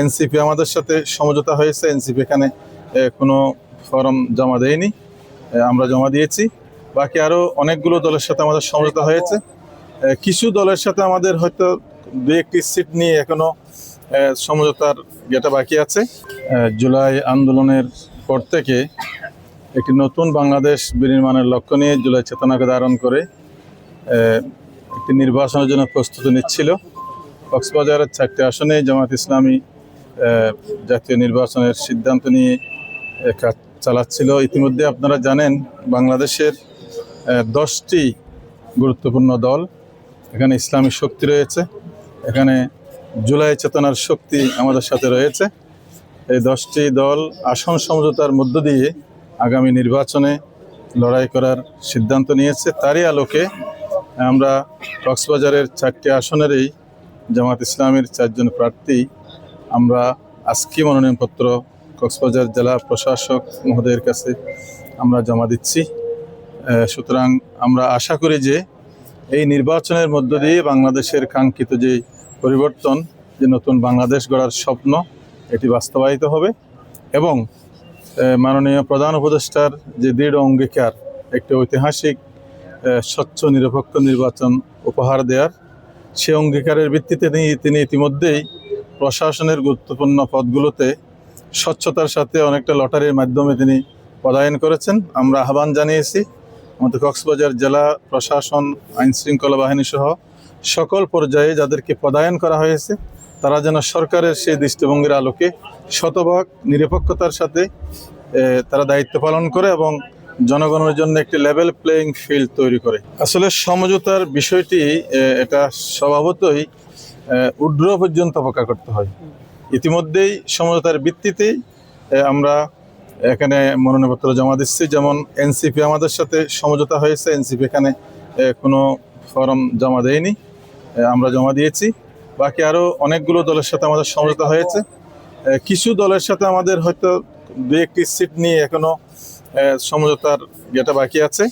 NCP আমাদের সাথে সমঝোতা হয়েছে। এনসিপি এখানে কোনো ফর্ম জমা দেয়নি, আমরা জমা দিয়েছি। বাকি আরও অনেকগুলো দলের সাথে আমাদের সমঝোতা হয়েছে। কিছু দলের সাথে আমাদের হয়তো দু একটি সিট নিয়ে এখনো সমঝোতার যেটা বাকি আছে। জুলাই আন্দোলনের পর থেকে একটি নতুন বাংলাদেশ বিনির্মাণের লক্ষ্য নিয়ে জুলাই চেতনাকে ধারণ করে একটি নির্বাচনের জন্য প্রস্তুতি নিচ্ছিল। কক্সবাজারের 4টি আসনে জামায়াত ইসলামী জাতীয় নির্বাচনের সিদ্ধান্ত নিয়ে কাজ চালাচ্ছিল। ইতিমধ্যে আপনারা জানেন বাংলাদেশের 10টি গুরুত্বপূর্ণ দল, এখানে ইসলামী শক্তি রয়েছে, এখানে জুলাই চেতনার শক্তি আমাদের সাথে রয়েছে। এই 10টি দল আসন সমঝোতার মধ্য দিয়ে আগামী নির্বাচনে লড়াই করার সিদ্ধান্ত নিয়েছে। তারই আলোকে আমরা কক্সবাজারের 4টি আসনেরই জামায়াত ইসলামীর 4 জন প্রার্থী আমরা আজকে মনোনয়নপত্র কক্সবাজার জেলা প্রশাসক মহোদয়ের কাছে আমরা জমা দিচ্ছি। সুতরাং আমরা আশা করি যে এই নির্বাচনের মধ্য দিয়ে বাংলাদেশের কাঙ্ক্ষিত যে পরিবর্তন, যে নতুন বাংলাদেশ গড়ার স্বপ্ন, এটি বাস্তবায়িত হবে এবং মাননীয় প্রধান উপদেষ্টার যে দৃঢ় অঙ্গীকার একটি ঐতিহাসিক স্বচ্ছ নিরপেক্ষ নির্বাচন উপহার দেওয়ার, সে অঙ্গীকারের ভিত্তিতে তিনি ইতিমধ্যেই প্রশাসনের গুরুত্বপূর্ণ পদগুলোতে স্বচ্ছতার সাথে অনেকটা লটারির মাধ্যমে তিনি পদায়ন করেছেন। আমরা আহ্বান জানিয়েছি আমাদের কক্সবাজার জেলা প্রশাসন, আইনশৃঙ্খলা বাহিনী সহ সকল পর্যায়ে যাদেরকে পদায়ন করা হয়েছে তারা যেন সরকারের সেই দৃষ্টিভঙ্গির আলোকে শতভাগ নিরপেক্ষতার সাথে তারা দায়িত্ব পালন করে এবং জনগণের জন্য একটি লেভেল প্লেয়িং ফিল্ড তৈরি করে। আসলে সমঝোতার বিষয়টি এটা স্বভাবতই ঊর্ধ্ব পর্যন্ত অপেক্ষা করতে হয়। ইতিমধ্যেই সমঝোতার ভিত্তিতেই আমরা এখানে মনোনয়নপত্র জমা দিচ্ছি। যেমন এনসিপি আমাদের সাথে সমঝোতা হয়েছে, এনসিপি এখানে কোনো ফর্ম জমা দেয়নি, আমরা জমা দিয়েছি। বাকি আরও অনেকগুলো দলের সাথে আমাদের সমঝোতা হয়েছে। কিছু দলের সাথে আমাদের হয়তো দু একটি সিট নিয়ে এখনো সমঝোতার যেটা বাকি আছে।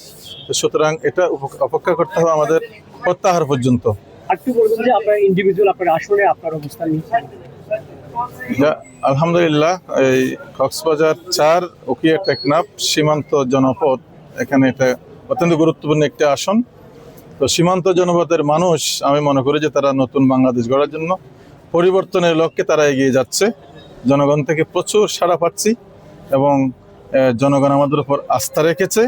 সুতরাং এটা অপেক্ষা করতে হবে আমাদের প্রত্যাহার পর্যন্ত। আলহামদুলিল্লাহ, এই কক্সবাজার 4 উখিয়া টেকনাফ সীমান্ত জনপদ, এখানে এটা অত্যন্ত গুরুত্বপূর্ণ একটি আসন। তো সীমান্ত জনপদের মানুষ, আমি মনে করি যে তারা নতুন বাংলাদেশ গড়ার জন্য পরিবর্তনের লক্ষ্যে তারা এগিয়ে যাচ্ছে। জনগণ থেকে প্রচুর সাড়া পাচ্ছি এবং জনগণ আমাদের উপর আস্থা রেখেছে।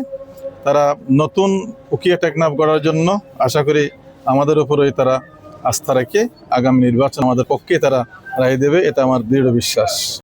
তারা নতুন উখিয়া টেকনাফ গড়ার জন্য আশা করি আমাদের উপরেই তারা আস্থা রেখে আগামী নির্বাচন আমাদের পক্ষে তারা রায় দেবে, এটা আমার দৃঢ় বিশ্বাস।